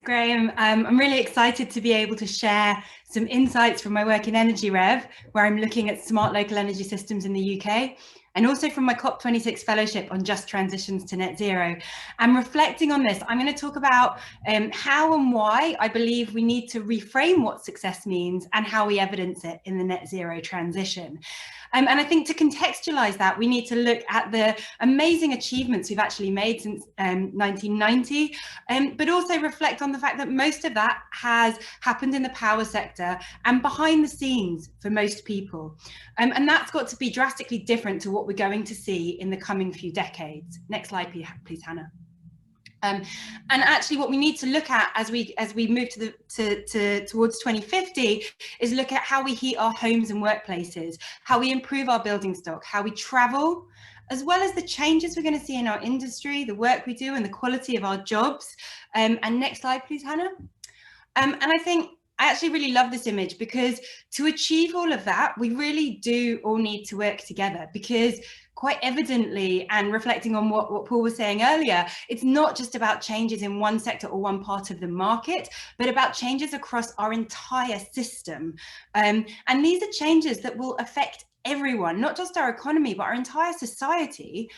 Graham, I'm really excited to be able to share some insights from my work in Energy Rev, where I'm looking at smart local energy systems in the UK, and also from my COP26 fellowship on just transitions to net zero. And reflecting on this, I'm going to talk about how and why I believe we need to reframe what success means and how we evidence it in the net zero transition. And I think to contextualize that, we need to look at the amazing achievements we've actually made since 1990, but also reflect on the fact that most of that has happened in the power sector and behind the scenes for most people. And that's got to be drastically different to what we're going to see in the coming few decades. Next slide, please, Hannah. And actually what we need to look at as we move towards 2050 is look at how we heat our homes and workplaces, how we improve our building stock, how we travel, as well as the changes we're going to see in our industry, the work we do and the quality of our jobs. And next slide, please, Hannah. And I think I actually really love this image because to achieve all of that, we really do all need to work together, because quite evidently, and reflecting on what Paul was saying earlier, it's not just about changes in one sector or one part of the market, but about changes across our entire system. And these are changes that will affect everyone, not just our economy, but our entire society.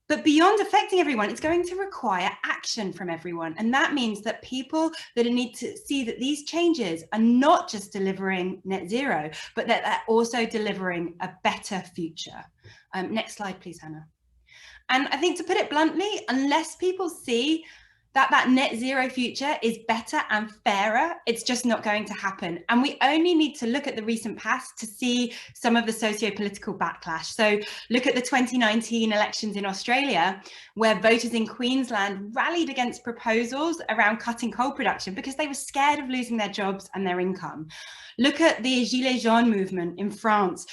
But beyond affecting everyone, it's going to require action from everyone. And that means that people that need to see that these changes are not just delivering net zero, but that they're also delivering a better future. Next slide, please, Hannah. And I think, to put it bluntly, unless people see that net zero future is better and fairer, it's just not going to happen. And we only need to look at the recent past to see some of the socio-political backlash. So look at the 2019 elections in Australia, where voters in Queensland rallied against proposals around cutting coal production because they were scared of losing their jobs and their income. Look at the Gilets jaunes movement in France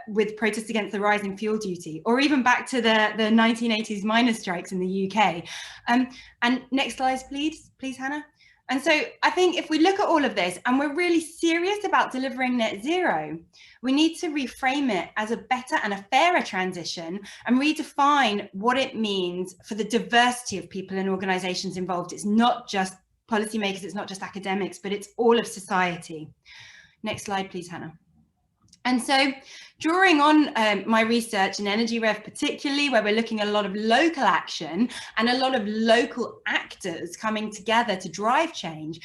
with protests against the rise in fuel duty, or even back to the 1980s miners' strikes in the UK. And next slide, please, Hannah. And so I think if we look at all of this and we're really serious about delivering net zero, we need to reframe it as a better and a fairer transition and redefine what it means for the diversity of people and organisations involved. It's not just policymakers, it's not just academics, but it's all of society. Next slide, please, Hannah. And so drawing on my research in Energy Rev particularly, where we're looking at a lot of local action and a lot of local actors coming together to drive change,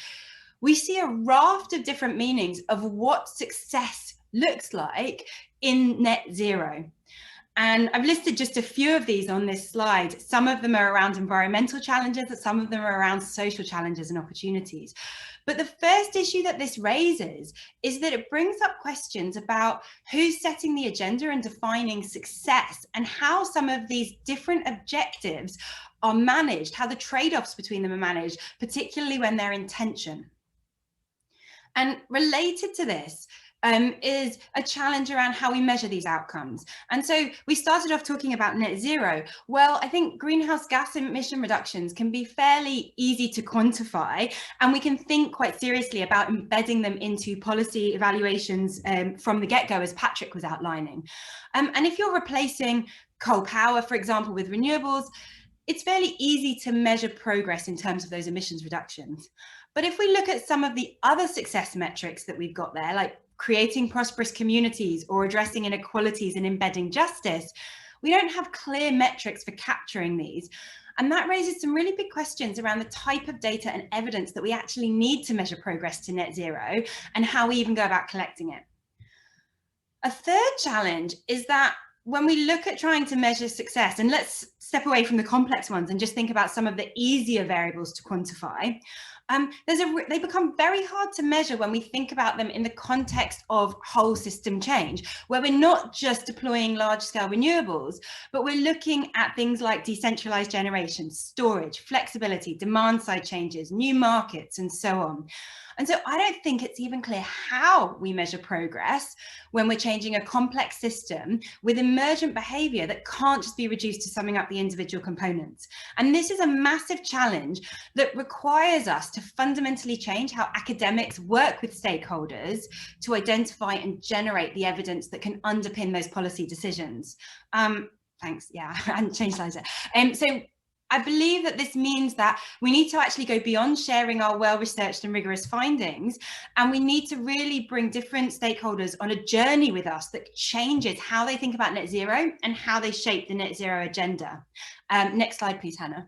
we see a raft of different meanings of what success looks like in net zero. And I've listed just a few of these on this slide. Some of them are around environmental challenges, and some of them are around social challenges and opportunities. But the first issue that this raises is that it brings up questions about who's setting the agenda and defining success, and how some of these different objectives are managed, how the trade-offs between them are managed, particularly when they're in tension. And related to this, is a challenge around how we measure these outcomes. And so we started off talking about net zero. Well, I think greenhouse gas emission reductions can be fairly easy to quantify, and we can think quite seriously about embedding them into policy evaluations from the get-go, as Patrick was outlining. And if you're replacing coal power, for example, with renewables, it's fairly easy to measure progress in terms of those emissions reductions. But if we look at some of the other success metrics that we've got there, like creating prosperous communities or addressing inequalities and embedding justice, we don't have clear metrics for capturing these. And that raises some really big questions around the type of data and evidence that we actually need to measure progress to net zero, and how we even go about collecting it. A third challenge is that when we look at trying to measure success, and let's step away from the complex ones and just think about some of the easier variables to quantify, they become very hard to measure when we think about them in the context of whole system change, where we're not just deploying large-scale renewables, but we're looking at things like decentralized generation, storage, flexibility, demand-side changes, new markets, and so on. And so I don't think it's even clear how we measure progress when we're changing a complex system with emergent behavior that can't just be reduced to summing up the individual components. And this is a massive challenge that requires us to fundamentally change how academics work with stakeholders to identify and generate the evidence that can underpin those policy decisions. Thanks, yeah, and change slides there. So I believe that this means that we need to actually go beyond sharing our well-researched and rigorous findings, and we need to really bring different stakeholders on a journey with us that changes how they think about net zero and how they shape the net zero agenda. Next slide, please, Hannah.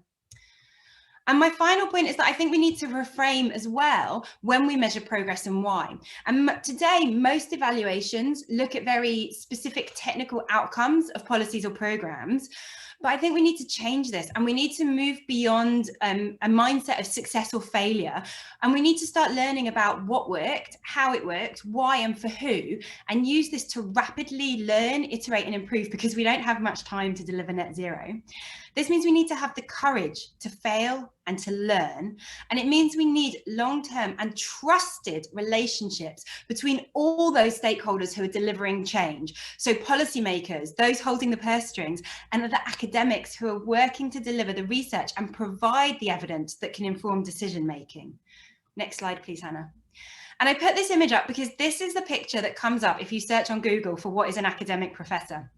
And my final point is that I think we need to reframe as well when we measure progress and why. And today, most evaluations look at very specific technical outcomes of policies or programs. But I think we need to change this, and we need to move beyond a mindset of success or failure. And we need to start learning about what worked, how it worked, why and for who, and use this to rapidly learn, iterate and improve, because we don't have much time to deliver net zero. This means we need to have the courage to fail and to learn. And it means we need long-term and trusted relationships between all those stakeholders who are delivering change. So policymakers, those holding the purse strings, and other academics who are working to deliver the research and provide the evidence that can inform decision-making. Next slide, please, Hannah. And I put this image up because this is the picture that comes up if you search on Google for what is an academic professor.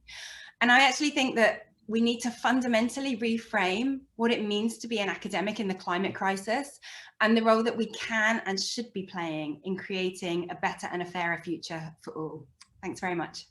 And I actually think that we need to fundamentally reframe what it means to be an academic in the climate crisis and the role that we can and should be playing in creating a better and a fairer future for all. Thanks very much.